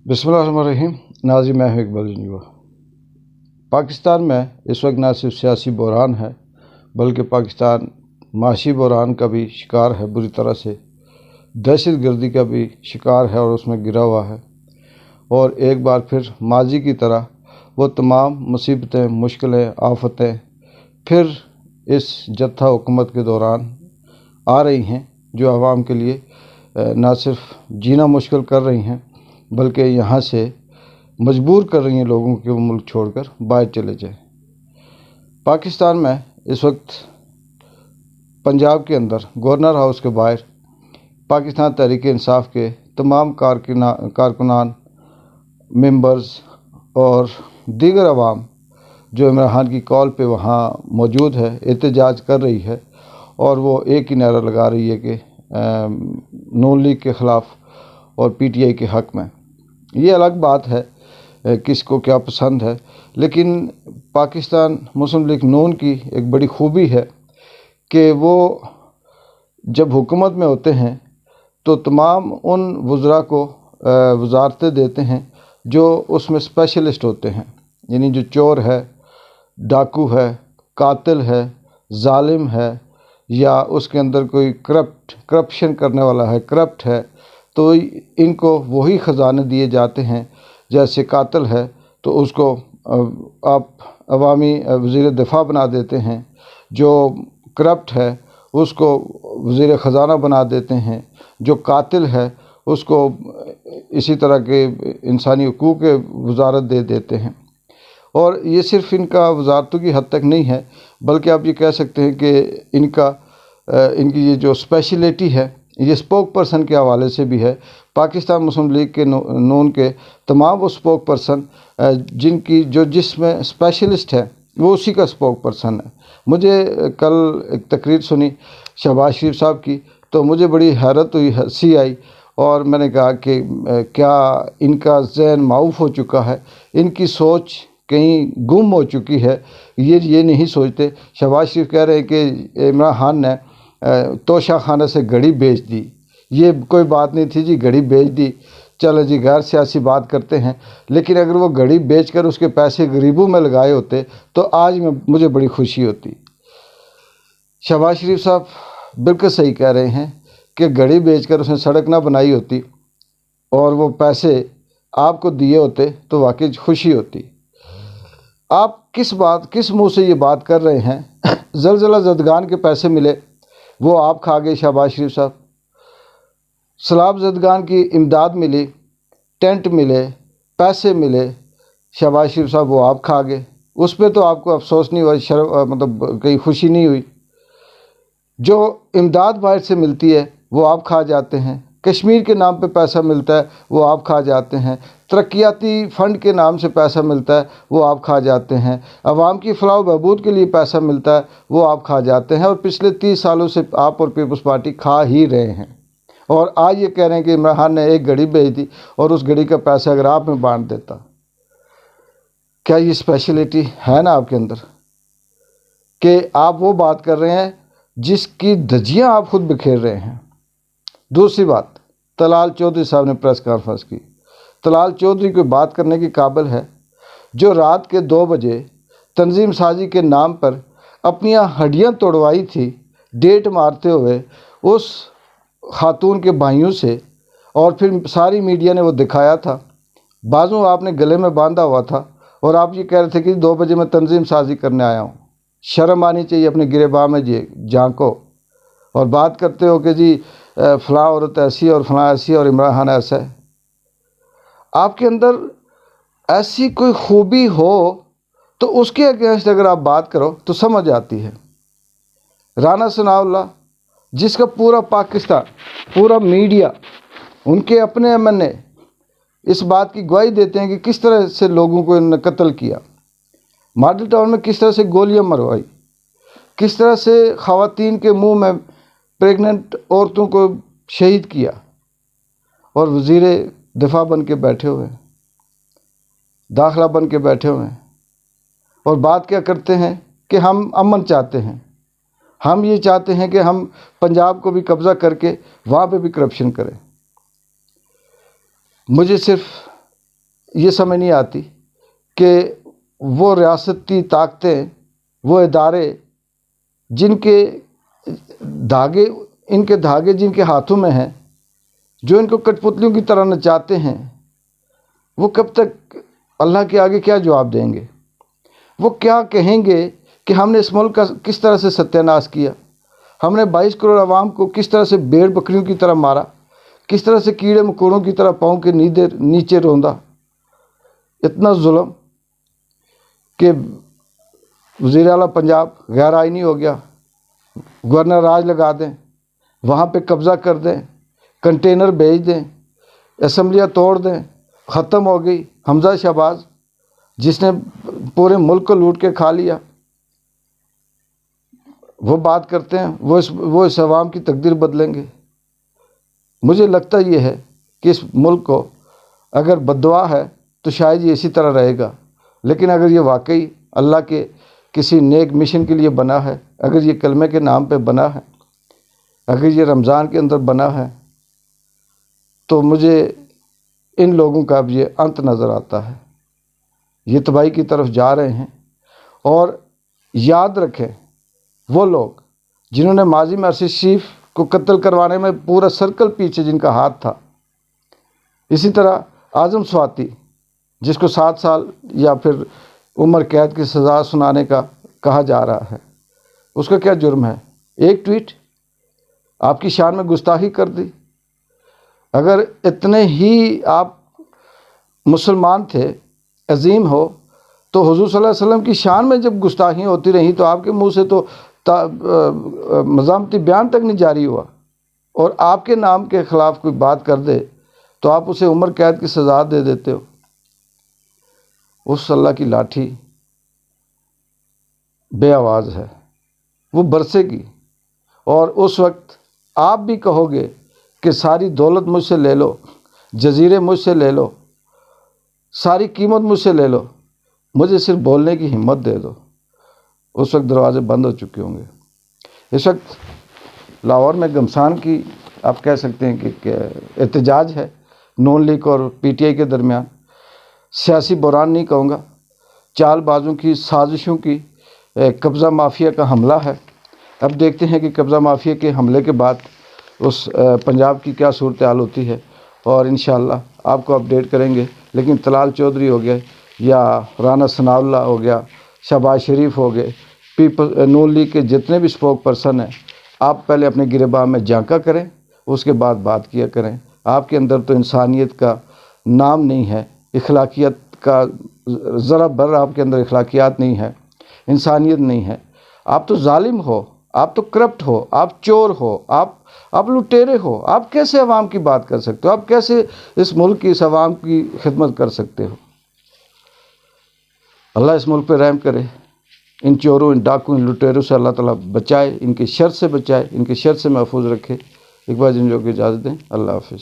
बिस्मिल्लाहिर्रहमानिर्रहीम। नाज़रीन, मैं हूं इकबाल जंजुआ। पाकिस्तान में इस वक्त न सिर्फ सियासी बहरान है बल्कि पाकिस्तान माशी बहरान का भी शिकार है, बुरी तरह से दहशत गर्दी का भी शिकार है और उसमें गिरा हुआ है। और एक बार फिर माजी की तरह वो तमाम मुसीबतें, मुश्किलें, आफतें फिर इस जत्था हुकूमत के दौरान आ रही हैं, जो आवाम के लिए न सिर्फ जीना मुश्किल कर रही हैं बल्कि यहाँ से मजबूर कर रही हैं लोगों को कि वो मुल्क छोड़कर बाहर चले जाएं। पाकिस्तान में इस वक्त पंजाब के अंदर गवर्नर हाउस के बाहर पाकिस्तान तहरीक इंसाफ के तमाम कारकुनान, मेंबर्स और दीगर अवाम जो इमरान खान की कॉल पे वहाँ मौजूद है, एहतजाज कर रही है और वो एक ही नारा लगा रही है कि नून लीग के ख़िलाफ़ और पीटीआई के हक़ में। ये अलग बात है किसको क्या पसंद है, लेकिन पाकिस्तान मुस्लिम लीग नून की एक बड़ी खूबी है कि वो जब हुकूमत में होते हैं तो तमाम उन वज़रा को वज़ारतें देते हैं जो उसमें स्पेशलिस्ट होते हैं। यानी जो चोर है, डाकू है, कातिल है, जालिम है या उसके अंदर कोई करप्शन करने वाला है, करप्ट है, तो इनको वही ख़जाने दिए जाते हैं। जैसे कातिल है तो उसको आप अवामी वज़ीर दिफा बना देते हैं, जो करप्ट है उसको वज़ीर ख़जाना बना देते हैं, जो कातिल है उसको इसी तरह के इंसानी हकूक़ के वज़ारत दे देते हैं। और ये सिर्फ़ इनका वज़ारतों की हद तक नहीं है बल्कि आप ये कह सकते हैं कि इनकी ये जो स्पेशलिटी है ये स्पोक पर्सन के हवाले से भी है। पाकिस्तान मुस्लिम लीग के नून के तमाम वो स्पोक पर्सन जिनकी जिसमें स्पेशलिस्ट है वो उसी का स्पोक पर्सन है। मुझे कल एक तकरीर सुनी शहबाज शरीफ साहब की, तो मुझे बड़ी हैरत हुई, हंसी आई और मैंने कहा कि क्या इनका ज़हन माऊफ हो चुका है, इनकी सोच कहीं गुम हो चुकी है। ये नहीं सोचते। शहबाज शरीफ कह रहे हैं कि इमरान खान ने तोशा खाना से घड़ी बेच दी। ये कोई बात नहीं थी जी, घड़ी बेच दी, चलो जी गैर सियासी बात करते हैं। लेकिन अगर वो घड़ी बेचकर उसके पैसे गरीबों में लगाए होते तो आज मुझे बड़ी खुशी होती। शहबाज शरीफ साहब बिल्कुल सही कह रहे हैं कि घड़ी बेचकर उसने सड़क ना बनाई होती और वो पैसे आपको दिए होते तो वाकई खुशी होती। आप किस मुंह से ये बात कर रहे हैं? ज़लज़ला ज़दगान के पैसे मिले, वो आप खा गए शहबाज शरीफ साहब। सैलाब ज़दगान की इमदाद मिली, टेंट मिले, पैसे मिले, शहबाज शरीफ साहब वो आप खा गए। उस पर तो आपको अफसोस नहीं हुआ, मतलब कहीं खुशी नहीं हुई। जो इमदाद बाहर से मिलती है वो आप खा जाते हैं। कश्मीर के नाम पे पैसा मिलता है वो आप खा जाते हैं। तरक्याती फ़ंड के नाम से पैसा मिलता है वो आप खा जाते हैं। आवाम की फलाह बहबूद के लिए पैसा मिलता है वो आप खा जाते हैं। और पिछले 30 सालों से आप और पीपल्स पार्टी खा ही रहे हैं। और आज ये कह रहे हैं कि इमरान खान ने एक घड़ी भेज दी और उस घड़ी का पैसा अगर आप में बांट देता। क्या ये स्पेशलिटी है ना आपके अंदर कि आप वो बात कर रहे हैं जिसकी धज्जियाँ आप खुद बिखेर रहे हैं? दूसरी बात, तलाल चौधरी साहब ने प्रेस कॉन्फ्रेंस की। तलाल चौधरी कोई बात करने की काबिल है जो रात के 2 बजे तंजीम साजी के नाम पर अपनी हड्डियां तोड़वाई थी, डेट मारते हुए उस खातून के भाइयों से, और फिर सारी मीडिया ने वो दिखाया था। बाजू आपने गले में बांधा हुआ था और आप ये कह रहे थे कि 2 बजे मैं तंजीम साजी करने आया हूँ। शर्म आनी चाहिए अपने गिरेबान में जी झांको। और बात करते हो कि जी फ़लाँ औरत ऐसी और फ़लाँ ऐसी और इमरान खान ऐसा है। आपके अंदर ऐसी कोई खूबी हो तो उसके अगेंस्ट अगर आप बात करो तो समझ आती है। राना सनाउल्लाह, जिसका पूरा पाकिस्तान, पूरा मीडिया, उनके अपने एमएनए इस बात की गवाही देते हैं कि किस तरह से लोगों को इन्होंने कत्ल किया, मॉडल टाउन में किस तरह से गोलियां मरवाई, किस तरह से ख़वातीन के मुंह में प्रेग्नेंट औरतों को शहीद किया, और वज़ीर दिफा बन के बैठे हुए, दाखिला बन के बैठे हुए हैं और बात क्या करते हैं कि हम अमन चाहते हैं, हम ये चाहते हैं कि हम पंजाब को भी कब्ज़ा करके वहाँ पे भी करप्शन करें। मुझे सिर्फ یہ سمجھ نہیں آتی کہ وہ ریاستی طاقتیں، وہ ادارے جن کے دھاگے، ان کے دھاگے جن کے ہاتھوں میں ہیں، جو ان کو کٹ پتلیوں کی طرح نچاتے ہیں، وہ کب تک اللہ کے آگے کیا جواب دیں گے؟ وہ کیا کہیں گے کہ ہم نے اس ملک کا کس طرح سے ستیہ ناش کیا، ہم نے 22 کروڑ عوام کو کس طرح سے بھیڑ بکریوں کی طرح مارا، کس طرح سے کیڑے مکوڑوں کی طرح پاؤں کے نیچے روندا۔ اتنا ظلم کہ وزیر اعلیٰ پنجاب غیر آئینی ہو گیا، گورنر راج لگا دیں، وہاں پہ قبضہ کر دیں، کنٹینر بھیج دیں، اسمبلیاں توڑ دیں، ختم ہو گئی۔ حمزہ شہباز جس نے پورے ملک کو لوٹ کے کھا لیا، وہ بات کرتے ہیں وہ اس عوام کی تقدیر بدلیں گے۔ مجھے لگتا یہ ہے کہ اس ملک کو اگر بددعا ہے تو شاید یہ اسی طرح رہے گا، لیکن اگر یہ واقعی اللہ کے کسی نیک مشن کے لیے بنا ہے، اگر یہ کلمے کے نام پہ بنا ہے، اگر یہ رمضان کے اندر بنا ہے، تو مجھے ان لوگوں کا اب یہ انت نظر آتا ہے۔ یہ تباہی کی طرف جا رہے ہیں۔ اور یاد رکھیں، وہ لوگ جنہوں نے ماضی میں ارشد شریف کو قتل کروانے میں پورا سرکل پیچھے جن کا ہاتھ تھا، اسی طرح اعظم سواتی جس کو 7 سال یا پھر عمر قید کی سزا سنانے کا کہا جا رہا ہے، اس کا کیا جرم ہے؟ ایک ٹویٹ آپ کی شان میں گستاخی کر دی۔ اگر اتنے ہی آپ مسلمان تھے، عظیم ہو، تو حضور صلی اللہ علیہ وسلم کی شان میں جب گستاخیاں ہوتی رہیں تو آپ کے منہ سے تو مزاحمتی بیان تک نہیں جاری ہوا، اور آپ کے نام کے خلاف کوئی بات کر دے تو آپ اسے عمر قید کی سزا دے دیتے ہو۔ اس اللہ کی لاٹھی بے آواز ہے، وہ برسے گی، اور اس وقت آپ بھی کہو گے کہ ساری دولت مجھ سے لے لو، جزیرے مجھ سے لے لو، ساری قیمت مجھ سے لے لو، مجھے صرف بولنے کی ہمت دے دو۔ اس وقت دروازے بند ہو چکے ہوں گے۔ اس وقت لاہور میں گھمسان کی آپ کہہ سکتے ہیں کہ احتجاج ہے نون لیگ اور پی ٹی آئی کے درمیان۔ سیاسی بحران نہیں کہوں گا، چال بازوں کی سازشوں کی، قبضہ مافیا کا حملہ ہے۔ اب دیکھتے ہیں کہ قبضہ مافیا کے حملے کے بعد اس پنجاب کی کیا صورتحال ہوتی ہے، اور انشاءاللہ آپ کو اپڈیٹ کریں گے۔ لیکن طلال چودھری ہو گئے، یا رانا ثناء اللہ ہو گیا، شہباز شریف ہو گئے، نون لیگ کے جتنے بھی اسپوک پرسن ہیں، آپ پہلے اپنے گریباں میں جھانکا کریں، اس کے بعد بات کیا کریں۔ آپ کے اندر تو انسانیت کا نام نہیں ہے، اخلاقیات کا ذرا بر آپ کے اندر اخلاقیات نہیں ہے، انسانیت نہیں ہے۔ آپ تو ظالم ہو، آپ تو کرپٹ ہو، آپ چور ہو، آپ لٹیرے ہو۔ آپ کیسے عوام کی بات کر سکتے ہو؟ آپ کیسے اس ملک کی، اس عوام کی خدمت کر سکتے ہو؟ اللہ اس ملک پہ رحم کرے، ان چوروں، ان ڈاکوں، ان لٹیروں سے اللہ تعالیٰ بچائے، ان کی شر سے بچائے، ان کی شر سے محفوظ رکھے۔ ایک بار جن لوگوں کو اجازت دیں، اللہ حافظ۔